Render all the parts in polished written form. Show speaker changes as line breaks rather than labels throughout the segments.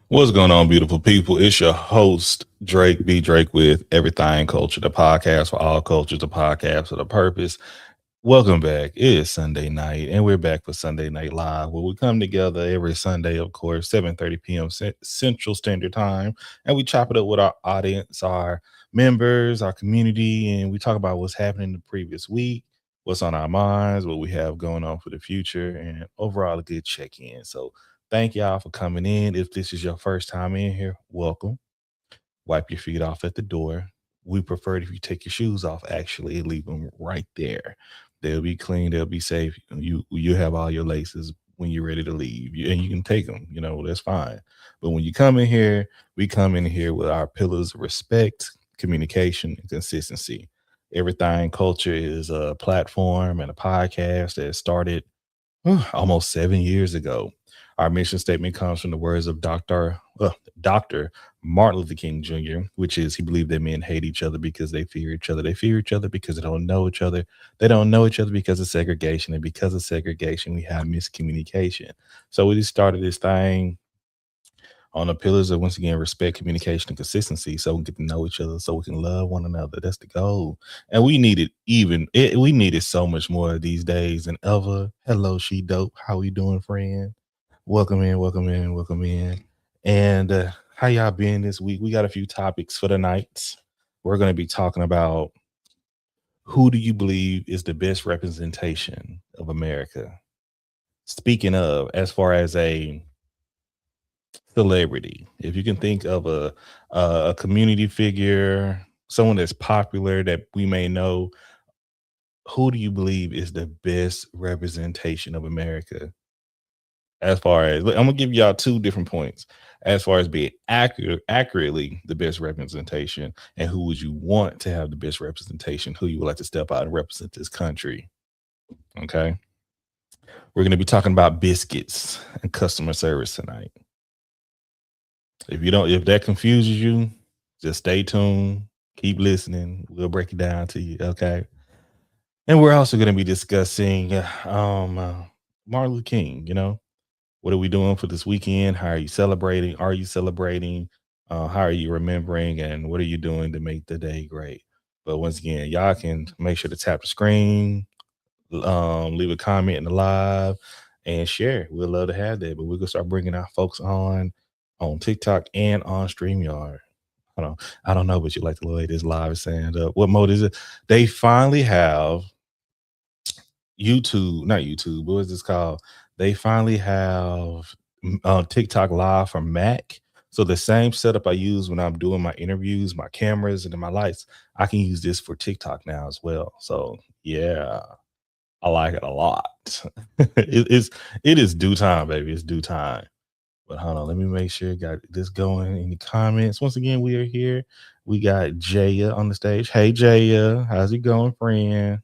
What's going on, beautiful people? It's your host, Drake B. Drake with Everything Culture, the podcast for all cultures, the podcast with a purpose. Welcome back. It is Sunday night, and we're back for Sunday Night Live, where we come together every Sunday, of course, 7:30 p.m. Central Standard Time, and we chop it up with our audience, our members, our community, and we talk about what's happening the previous week, what's on our minds, what we have going on for the future, and overall a good check-in. So thank y'all for coming in. If this is your first time in here, welcome. Wipe your feet off at the door. We prefer it if you take your shoes off, actually, and leave them right there. They'll be clean, they'll be safe. You have all your laces when you're ready to leave. And you can take them, that's fine. But when you come in here, we come in here with our pillars of respect, communication, and consistency. Everything Culture is a platform and a podcast that started almost 7 years ago. Our mission statement comes from the words of Dr. Martin Luther King Jr., which is he believed that men hate each other because they fear each other. They fear each other because they don't know each other. They don't know each other because of segregation. And because of segregation, we have miscommunication. So we just started this thing on the pillars of, once again, respect, communication, and consistency, so we get to know each other, so we can love one another. That's the goal. And we need it so much more these days than ever. Hello, She Dope. How you doing, friend? Welcome in, welcome in, welcome in. And how y'all been this week? We got a few topics for the night. We're going to be talking about, who do you believe is the best representation of America? Speaking of, as far as a celebrity, if you can think of a community figure, someone that's popular that we may know, who do you believe is the best representation of America? As far as, I'm gonna give y'all two different points as far as being accurately the best representation, and who would you want to have the best representation, who you would like to step out and represent this country. Okay, we're going to be talking about biscuits and customer service tonight. If that confuses you, just stay tuned, keep listening, we'll break it down to you. Okay, and we're also going to be discussing Martin Luther King. What are we doing for this weekend? How are you celebrating? Are you celebrating? How are you remembering? And what are you doing to make the day great? But once again, y'all can make sure to tap the screen, leave a comment in the live, and share. We'd love to have that. But we're gonna start bringing our folks on TikTok and on StreamYard. I don't know, but you like the way this live is saying. What mode is it? They finally have YouTube, not YouTube, what is this called? They finally have TikTok Live for Mac. So the same setup I use when I'm doing my interviews, my cameras, and then my lights, I can use this for TikTok now as well. So yeah, I like it a lot. It is due time, baby. It's due time. But hold on, let me make sure I got this going in the comments. Once again, we are here. We got Jaya on the stage. Hey Jaya, how's it going, friend?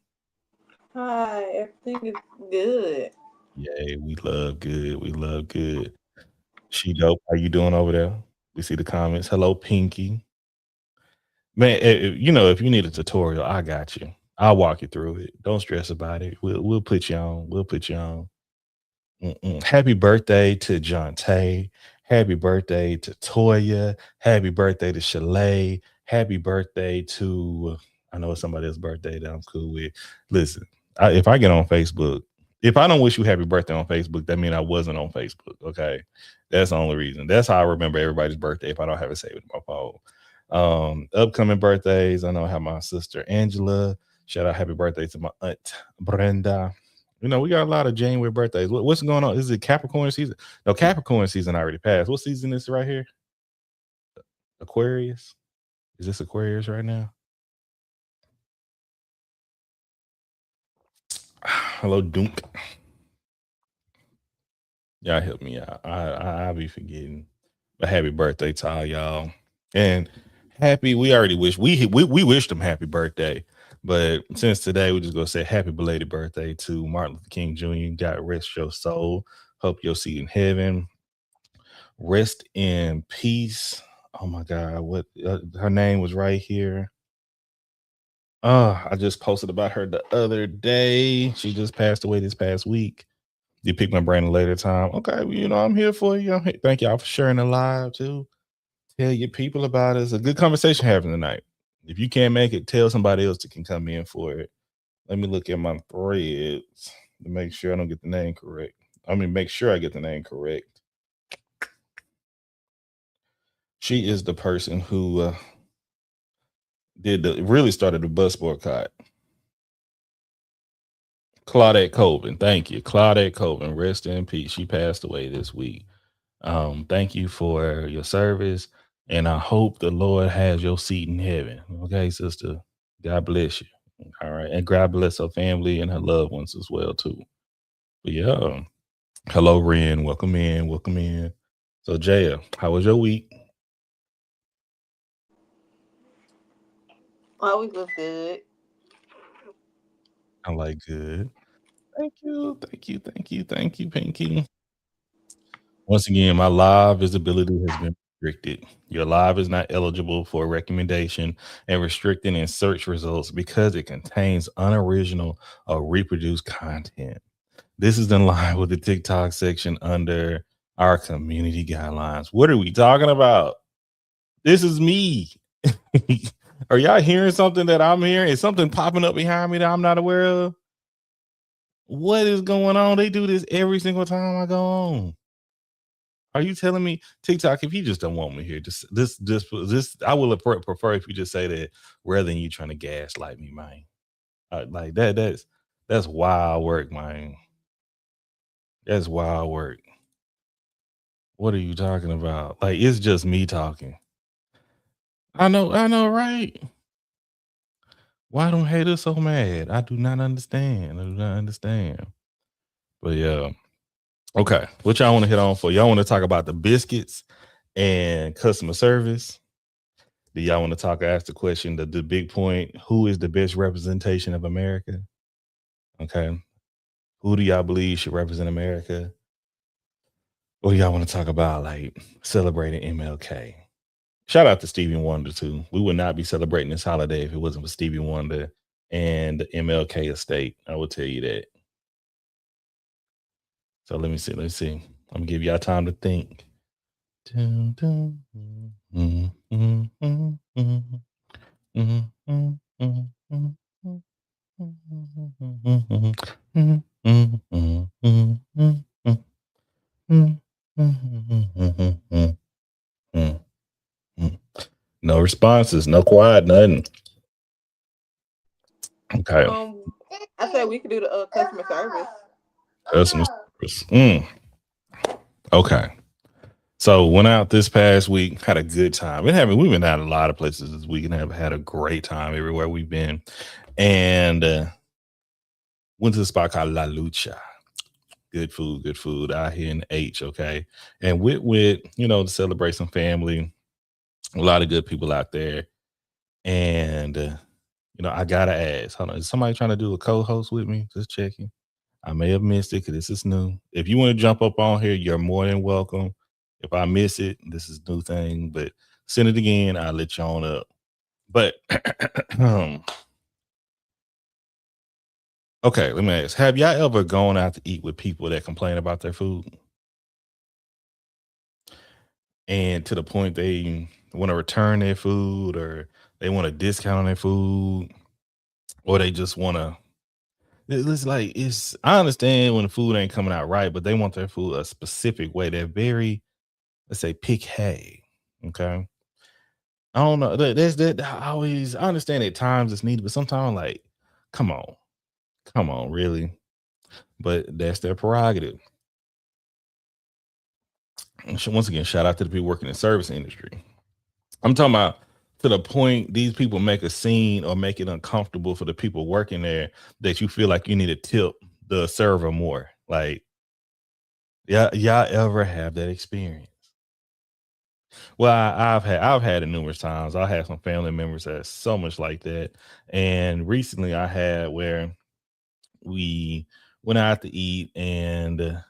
Hi, everything is good.
Yay, we love good. We love good. She Dope, how you doing over there? We see the comments. Hello, Pinky. Man, if you need a tutorial, I got you. I'll walk you through it. Don't stress about it. We'll put you on. We'll put you on. Happy birthday to John Tay. Happy birthday to Toya. Happy birthday to Shalay. Happy birthday to, I know it's somebody else's birthday that I'm cool with. Listen, if I get on Facebook, if I don't wish you happy birthday on Facebook, that means I wasn't on Facebook. Okay. That's the only reason. That's how I remember everybody's birthday if I don't have it saved in my phone. Upcoming birthdays, I know I have my sister Angela. Shout out happy birthday to my aunt Brenda. We got a lot of January birthdays. What's going on? Is it Capricorn season? No, Capricorn season already passed. What season is it right here? Aquarius? Is this Aquarius right now? Hello, Dunk. Y'all help me out. I'll be forgetting. But happy birthday to all y'all. And we already we wished them happy birthday. But since today, we're just gonna say happy belated birthday to Martin Luther King Jr. God rest your soul. Hope you'll see in heaven. Rest in peace. Oh my God, what her name was right here. I just posted about her the other day. She just passed away this past week. You pick my brain a later time. Okay, well, I'm here for you. Thank y'all for sharing the live too. Tell your people about it. It's a good conversation happening tonight. If you can't make it, tell somebody else that can come in for it. Let me look at my threads to make sure I don't get the name correct. Make sure I get the name correct. She is the person who really started the bus boycott. Claudette Colvin. Thank you. Claudette Colvin. Rest in peace. She passed away this week. Thank you for your service. And I hope the Lord has your seat in heaven. Okay, sister. God bless you. All right. And God bless her family and her loved ones as well, too. But yeah. Hello, Ren. Welcome in. Welcome in. So, Jaya, how was your week?
My week was good.
I like good. Thank you. Thank you. Thank you. Thank you, Pinky. Once again, my live visibility has been restricted. Your live is not eligible for recommendation and restricted in search results because it contains unoriginal or reproduced content. This is in line with the TikTok section under our community guidelines. What are we talking about? This is me. Are y'all hearing something that I'm hearing? Is something popping up behind me that I'm not aware of? What is going on? They do this every single time I go on. Are you telling me TikTok? If you just don't want me here, this, I will prefer if you just say that rather than you trying to gaslight me, man. Like that's wild work, man. That's wild work. What are you talking about? Like it's just me talking. I know, right? Why don't haters so mad? I do not understand. But yeah. Okay. What y'all want to hit on for? Y'all want to talk about the biscuits and customer service? Do y'all want to ask the question, the big point, who is the best representation of America? Okay. Who do y'all believe should represent America? Or y'all want to talk about like celebrating MLK? Shout out to Stevie Wonder too. We would not be celebrating this holiday if it wasn't for Stevie Wonder and the MLK estate. I will tell you that. So let me see. I'm gonna give y'all time to think. No responses, no quiet, nothing. Okay.
I said we could do the customer service.
Customer service. Okay. So went out this past week, had a good time. We've been at a lot of places this week and have had a great time everywhere we've been. And went to the spot called La Lucha. Good food out here in H, okay? And with to celebrate some family, a lot of good people out there. And I gotta ask, hold on, is somebody trying to do a co-host with me? Just checking. I may have missed it because this is new. If you want to jump up on here, you're more than welcome. If I miss it, this is a new thing, but send it again. I'll let you on up. But okay, let me ask. Have y'all ever gone out to eat with people that complain about their food? And to the point they want to return their food or they want a discount on their food or they just want to. I understand when the food ain't coming out right, but they want their food a specific way. They're very, let's say, picky. Okay. I don't know. I understand at times it's needed, but sometimes like, come on, really. But that's their prerogative. And once again, shout out to the people working in the service industry. I'm talking about to the point these people make a scene or make it uncomfortable for the people working there that you feel like you need to tip the server more. Like, y'all ever have that experience? Well, I've had it numerous times. I had some family members that's so much like that. And recently I had where we went out to eat and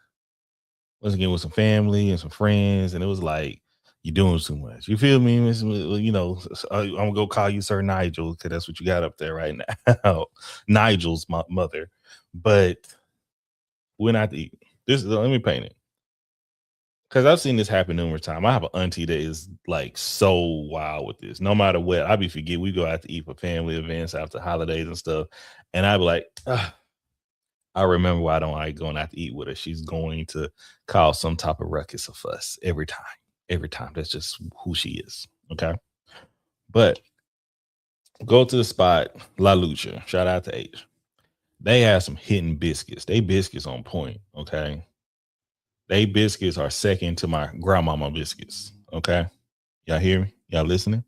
once again with some family and some friends, and it was like, you're doing too much. You feel me? I'm gonna go call you Sir Nigel because that's what you got up there right now. Nigel's my mother. But went out to eat. Let me paint it. Because I've seen this happen numerous times. I have an auntie that is like so wild with this. No matter what, I be forget we go out to eat for family events after holidays and stuff, and I be like, "Ugh." I remember why I don't like going out to eat with her. She's going to cause some type of ruckus or fuss every time. Every time. That's just who she is. Okay. But go to the spot, La Lucha. Shout out to H. They have some hidden biscuits. They biscuits on point. Okay. They biscuits are second to my grandmama biscuits. Okay. Y'all hear me? Y'all listening?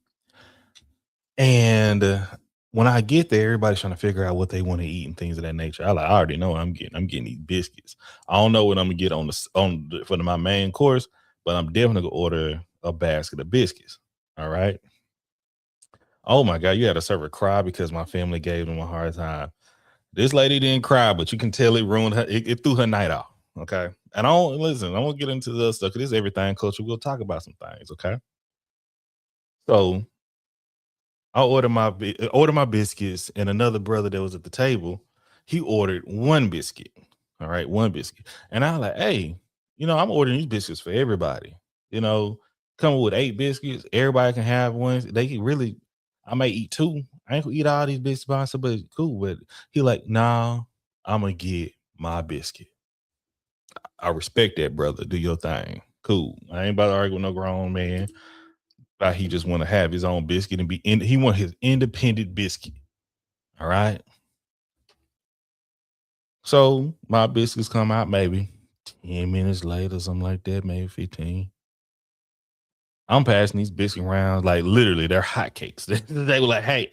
And when I get there, everybody's trying to figure out what they want to eat and things of that nature. I already know what I'm getting. I'm getting these biscuits. I don't know what I'm gonna get for my main course, but I'm definitely gonna order a basket of biscuits. All right. Oh my God, you had a server cry because my family gave them a hard time. This lady didn't cry, but you can tell it ruined her. It threw her night off. Okay. And I don't listen. I won't get into the stuff because this is everything culture. We'll talk about some things. Okay. So I order my biscuits, and another brother that was at the table, he ordered one biscuit. All right, one biscuit. And I like, hey, I'm ordering these biscuits for everybody. You know, coming with 8 biscuits, everybody can have one. They can really, I may eat 2. I ain't gonna eat all these biscuits by myself, but cool. But he like, nah, I'm gonna get my biscuit. I respect that, brother. Do your thing. Cool. I ain't about to argue with no grown man. He just want to have his own biscuit and he want his independent biscuit. All right. So my biscuits come out maybe 10 minutes later, something like that, maybe 15. I'm passing these biscuits around like literally they're hotcakes. They were like, hey,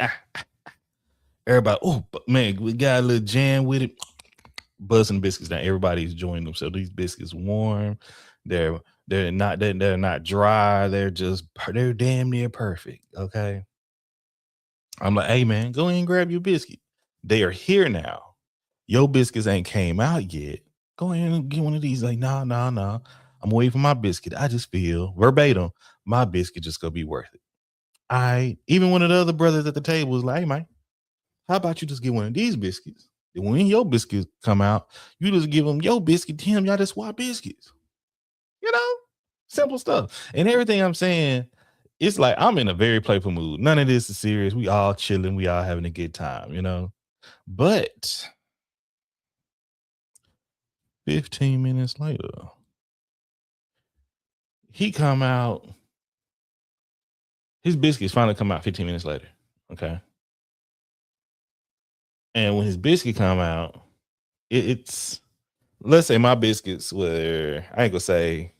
everybody, oh man, we got a little jam with it. Buzzing biscuits down. Everybody's enjoying them. So these biscuits warm. They're not dry. They're damn near perfect. Okay. I'm like, hey man, go ahead and grab your biscuit. They are here now. Your biscuits ain't came out yet. Go ahead and get one of these. Like, nah. I'm waiting for my biscuit. I just feel verbatim, my biscuit just gonna be worth it. Even one of the other brothers at the table was like, hey man, how about you just get one of these biscuits? And when your biscuits come out, you just give them your biscuit to him. Y'all just swap biscuits. Simple stuff. And everything I'm saying, it's like I'm in a very playful mood. None of this is serious. We all chilling. We all having a good time. But 15 minutes later, he come out. His biscuits finally come out 15 minutes later. Okay. And when his biscuit come out, it's let's say my biscuits were, I ain't gonna say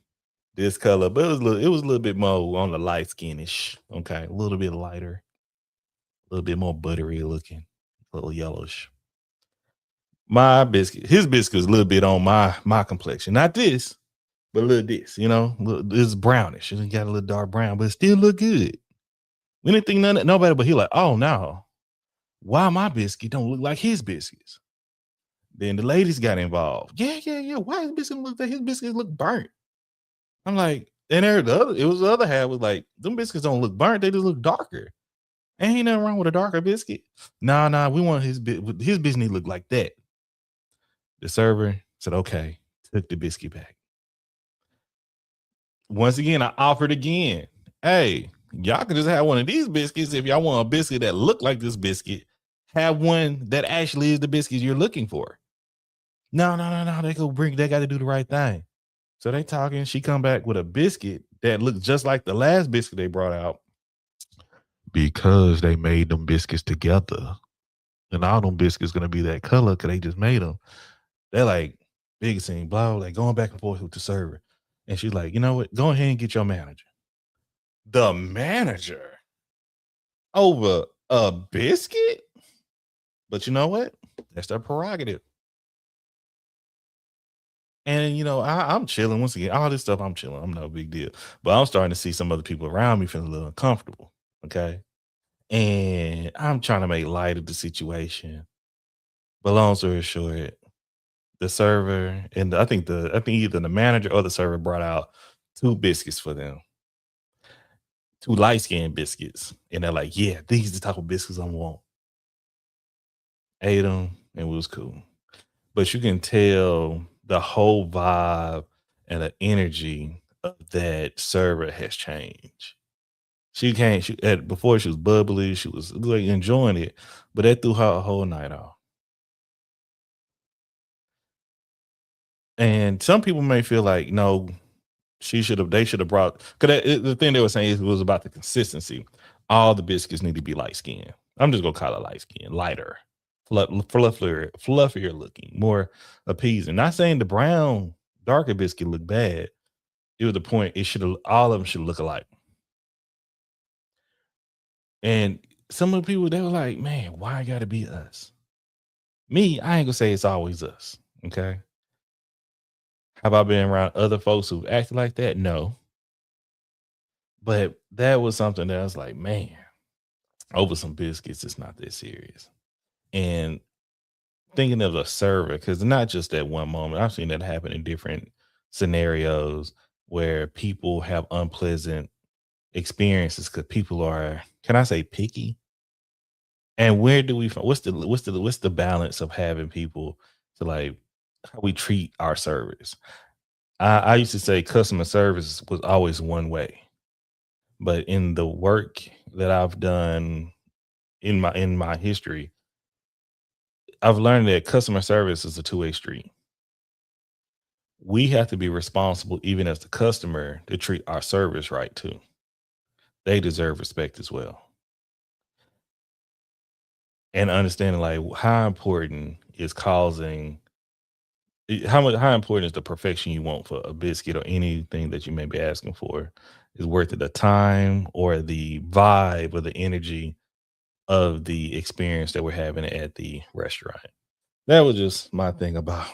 this color, but it was a little bit more on the light skinish. Okay. A little bit lighter, a little bit more buttery looking, a little yellowish. His biscuit is a little bit on my complexion. Not this, but a little this, it's brownish. It got a little dark brown, but it still look good. We didn't think nobody, but he like, oh no, why my biscuit don't look like his biscuits? Then the ladies got involved. Yeah. Why his biscuit look like his biscuits look burnt? I'm like, and the other half was like, them biscuits don't look burnt, they just look darker. Ain't nothing wrong with a darker biscuit. Nah, we want his biscuit look like that. The server said, okay, took the biscuit back. Once again, I offered again. Hey, y'all can just have one of these biscuits. If y'all want a biscuit that look like this biscuit, have one that actually is the biscuit you're looking for. No. They got to do the right thing. So they talking. She come back with a biscuit that looked just like the last biscuit they brought out. Because they made them biscuits together. And all them biscuits going to be that color because they just made them. They're like, big scene, blah, like going back and forth with the server. And she's like, you know what? Go ahead and get your manager. The manager over a biscuit? But you know what? That's their prerogative. And, I'm chilling. Once again, all this stuff, I'm chilling. I'm no big deal. But I'm starting to see some other people around me feeling a little uncomfortable. Okay. And I'm trying to make light of the situation. But long story short, the server and I think either the manager or the server brought out 2 biscuits for them. 2 light-skinned biscuits. And they're like, yeah, these are the type of biscuits I want. Ate them and it was cool. But you can tell the whole vibe and the energy of that server has changed. She can't. Before she was bubbly, she was like enjoying it, but that threw her whole night off. And some people may feel like, no, they should have brought, because the thing they were saying is it was about the consistency. All the biscuits need to be light skin. I'm just gonna call it light skin, lighter, fluffier looking, more appeasing. Not saying the brown, darker biscuit looked bad. It was the point. It should have, all of them should look alike. And some of the people, they were like, man, why it gotta be us? Me, I ain't gonna say it's always us. Okay. Have I been around other folks who've acted like that? No. But that was something that I was like, man, over some biscuits, it's not that serious. And thinking of a server, because not just that one moment, I've seen that happen in different scenarios where people have unpleasant experiences because people are, can I say, picky? And where do we what's the balance of having people to like how we treat our service? I used to say customer service was always one way, but in the work that I've done in my history, I've learned that customer service is a two-way street. We have to be responsible, even as the customer, to treat our service right too. They deserve respect as well. And understanding like how important is how important is the perfection you want for a biscuit or anything that you may be asking for is worth it, the time or the vibe or the energy of the experience that we're having at the restaurant. That was just my thing about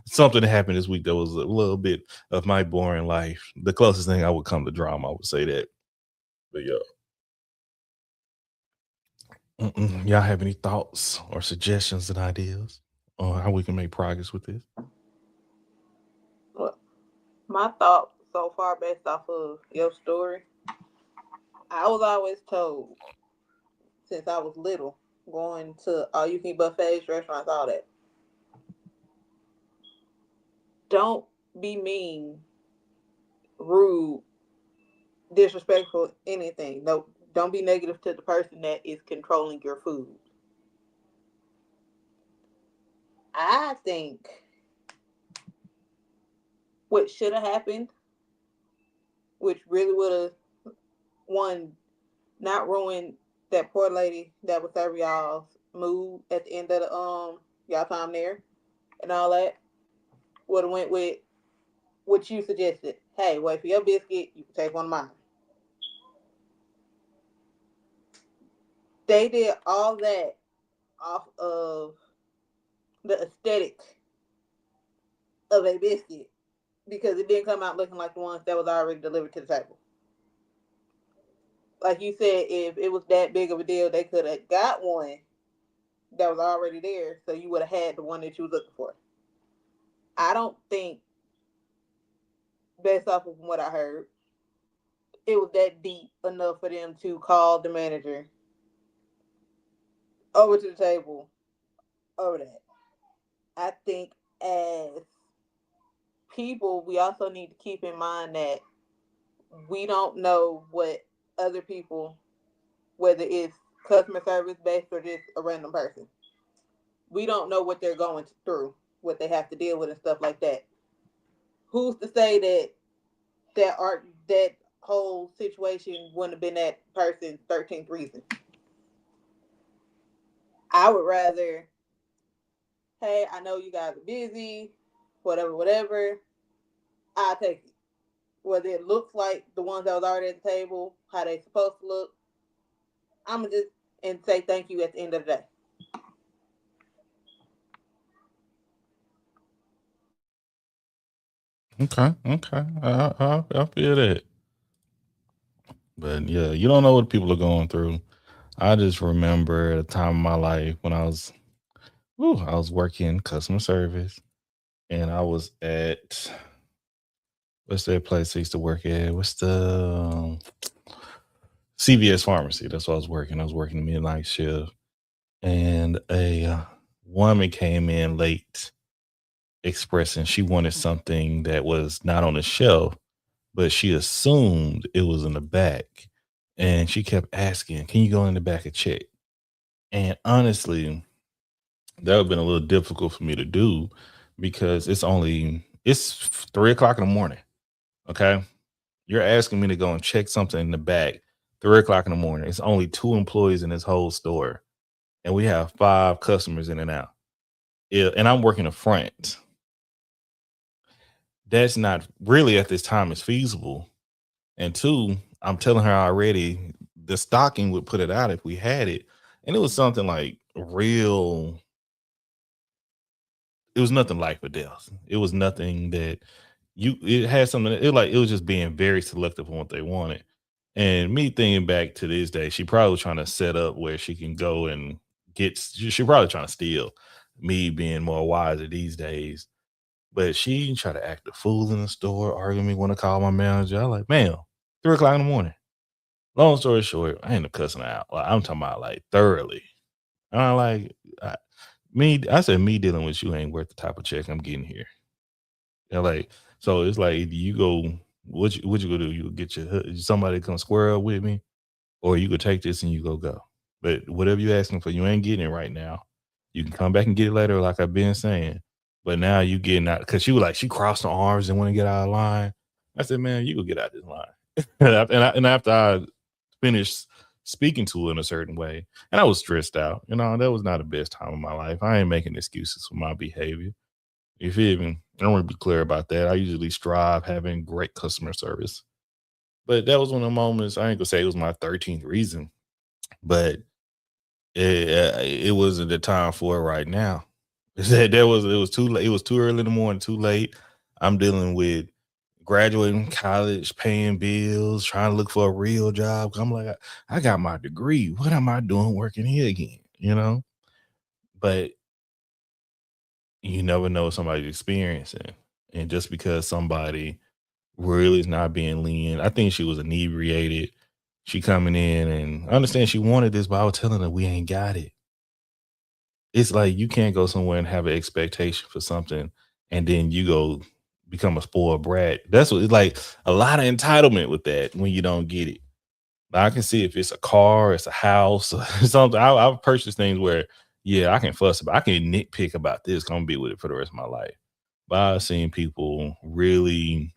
something that happened this week that was a little bit of my boring life. The closest thing I would come to drama, I would say that. But yeah. Y'all have any thoughts or suggestions and ideas on how we can make progress with this?
Well, my thought so far, based off of your story, I was always told since I was little, going to all you can eat buffets, restaurants, all that. Don't be mean, rude, disrespectful, anything. No, don't be negative to the person that is controlling your food. I think what should have happened, which really would have one not ruined that poor lady that was serving y'all's mood at the end of the y'all time there and all that, would have went with what you suggested. Hey, wait for your biscuit, you can take one of mine. They did all that off of the aesthetic of a biscuit because it didn't come out looking like the ones that was already delivered to the table. Like you said, if it was that big of a deal, they could have got one that was already there, so you would have had the one that you was looking for. I don't think, based off of what I heard, it was that deep enough for them to call the manager over to the table over that. I think as people, we also need to keep in mind that we don't know what other people, whether it's customer service based or just a random person, we don't know what they're going through, what they have to deal with, and stuff like that. Who's to say that whole situation wouldn't have been that person's 13th reason? I would rather, hey, I know you guys are busy, whatever. I'll take it. Whether it looks like the ones that was already at the table, how they supposed to look, I'm gonna just and say thank you at the end of the day.
Okay, okay, I feel that. But yeah, you don't know what people are going through. I just remember a time in my life when I was working customer service, and I was at what's that place I used to work at? What's the CVS pharmacy? That's what I was working. I was working the midnight shift, and a woman came in late, expressing she wanted something that was not on the shelf, but she assumed it was in the back. And she kept asking, "Can you go in the back and check?" And honestly, that would have been a little difficult for me to do because it's 3 o'clock in the morning. Okay. You're asking me to go and check something in the back, 3 o'clock in the morning. It's only two employees in this whole store, and we have five customers in and out. Yeah, and I'm working the front. That's not really at this time is feasible. And two, I'm telling her already the stocking would put it out if we had it. And it was something like real, it was nothing life or death. It was nothing that it had something, it was just being very selective on what they wanted. And me thinking back to this day, she probably was trying to set up where she can go and she probably trying to steal, me being more wiser these days. But she tried to act a fool in the store, arguing me, want to call my manager. I like, "Ma'am, 3 o'clock in the morning." Long story short, I ended up cussing her out. Like, I'm talking about like thoroughly. And I like I said, me dealing with you ain't worth the type of check I'm getting here. And like, so it's like either you go, what you gonna do? You get somebody to come square up with me, or you could take this and you go. But whatever you asking for, you ain't getting it right now. You can come back and get it later, like I've been saying. But now you getting out because she was like, she crossed her arms and want to get out of line. I said, "Man, you go get out this line." And after I finished speaking to her in a certain way, and I was stressed out, that was not the best time of my life. I ain't making excuses for my behavior. You feel me? I want to be clear about that. I usually strive having great customer service. But that was one of the moments. I ain't gonna say it was my 13th reason, but it wasn't the time for it right now. It was too late. It was too early in the morning, too late. I'm dealing with graduating college, paying bills, trying to look for a real job. I'm like, I got my degree. What am I doing working here again? But you never know what somebody's experiencing. And just because somebody really is not being lenient, I think she was inebriated. She coming in and I understand she wanted this, but I was telling her we ain't got it. It's like you can't go somewhere and have an expectation for something and then you go become a spoiled brat. That's what it's like a lot of entitlement with that when you don't get it. But I can see if it's a car, it's a house, or something. I've purchased things where, yeah, I can fuss about, I can nitpick about this, gonna be with it for the rest of my life. But I've seen people really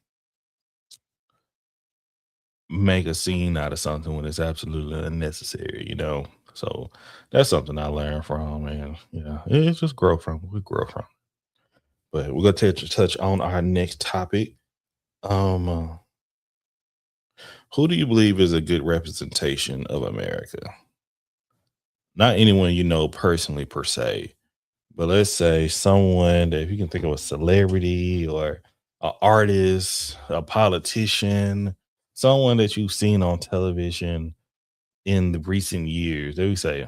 make a scene out of something when it's absolutely unnecessary. So that's something I learned from, and it's just grow from. We grow from. But we're gonna touch on our next topic. Um, who do you believe is a good representation of America? Not anyone you know personally per se, but let's say someone that if you can think of a celebrity or an artist, a politician, someone that you've seen on television in the recent years, they would say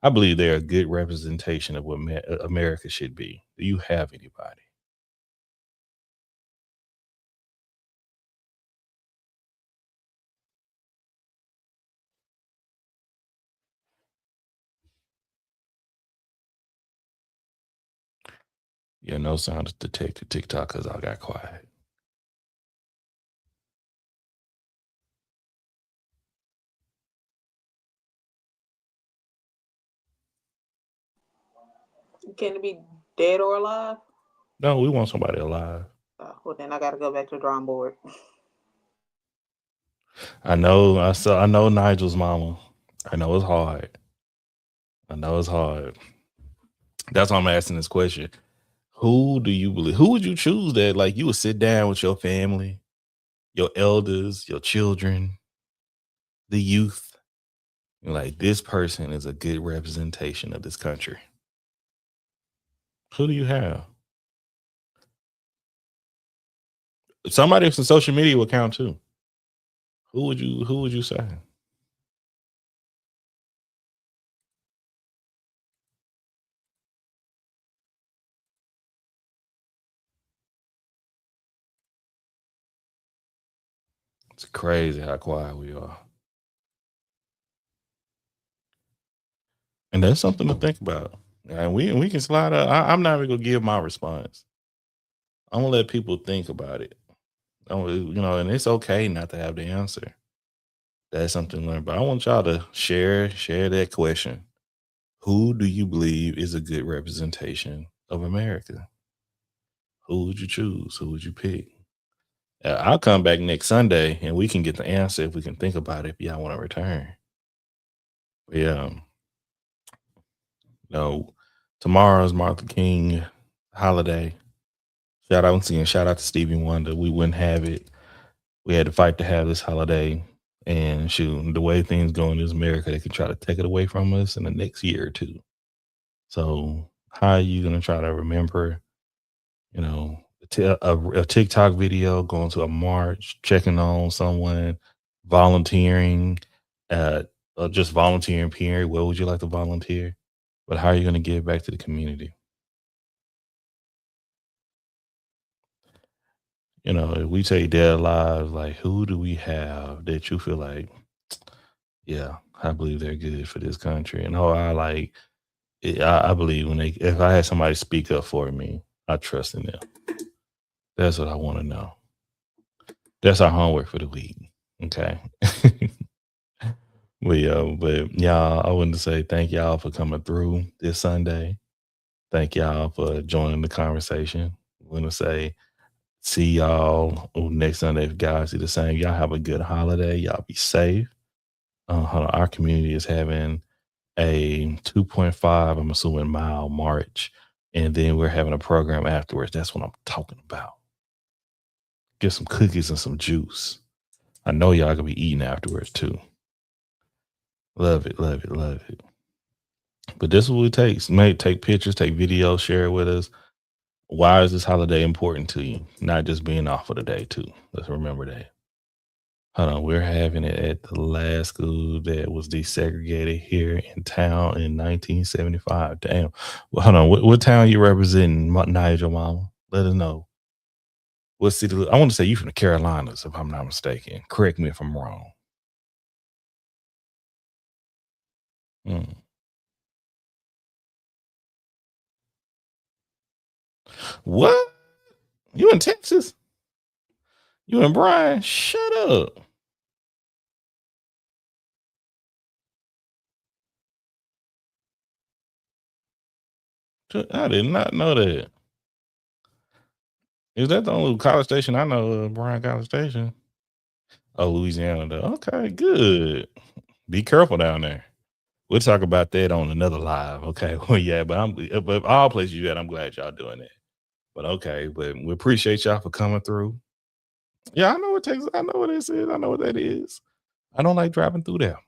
I believe they're a good representation of what America should be. Do you have anybody? Yeah, no sound detected. TikTok because I got quiet.
Can it be dead or alive?
No, we want somebody alive.
Well, then I got to go back to the drawing board.
I know. I know Nigel's mama. I know it's hard. I know it's hard. That's why I'm asking this question. Who do you believe? Who would you choose that like you would sit down with your family, your elders, your children, the youth, and like this person is a good representation of this country? Who do you have? Somebody from social media will count too. Who would you say? It's crazy how quiet we are. And that's something to think about. And we can slide up. I'm not even gonna give my response. I'm gonna let people think about it. And it's okay not to have the answer. That's something to learn. But I want y'all to share that question. Who do you believe is a good representation of America? Who would you choose? Who would you pick? I'll come back next Sunday and we can get the answer if we can think about it if y'all want to return. But yeah, no, tomorrow's Martin Luther King holiday. Shout out to Stevie Wonder. We wouldn't have it. We had to fight to have this holiday. And shoot, the way things go in this America, they could try to take it away from us in the next year or two. So how are you gonna try to remember, a TikTok video, going to a march, checking on someone, volunteering, or just volunteering period? Where would you like to volunteer? But how are you gonna give back to the community? If we take their lives, like who do we have that you feel like, yeah, I believe they're good for this country. And I believe if I had somebody speak up for me, I trust in them. That's what I want to know. That's our homework for the week. Okay. But I wanted to say thank y'all for coming through this Sunday. Thank y'all for joining the conversation. I want to say see y'all next Sunday. If guys do the same, y'all have a good holiday. Y'all be safe. Hold on, our community is having a 2.5, I'm assuming, mile march. And then we're having a program afterwards. That's what I'm talking about. Get some cookies and some juice. I know y'all gonna be eating afterwards too. Love it, love it, love it. But this is what it takes. Take pictures, take videos, share it with us. Why is this holiday important to you? Not just being off for the day too. Let's remember that. Hold on, we're having it at the last school that was desegregated here in town in 1975. Damn. Well, hold on, what town you representing, Nigel Mama? Let us know. What city? I want to say you from the Carolinas, if I'm not mistaken. Correct me if I'm wrong. Mm. What? You in Texas? You and Brian? Shut up. I did not know that. Is that the only college station I know of, Bryan College Station? Oh, Louisiana, though. Okay, good. Be careful down there. We'll talk about that on another live. Okay. Well, yeah, but all places you at, I'm glad y'all doing that. But okay, but we appreciate y'all for coming through. Yeah, I know what Texas. I know what this is. I know what that is. I don't like driving through there.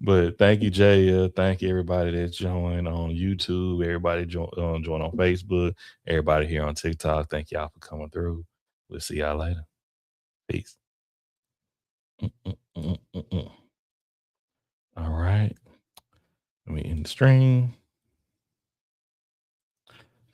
But thank you, Jay. Thank you, everybody that's joined on YouTube. Everybody join on Facebook. Everybody here on TikTok. Thank y'all for coming through. We'll see y'all later. Peace. Mm, mm, mm, mm, mm. All right. Let me end the stream.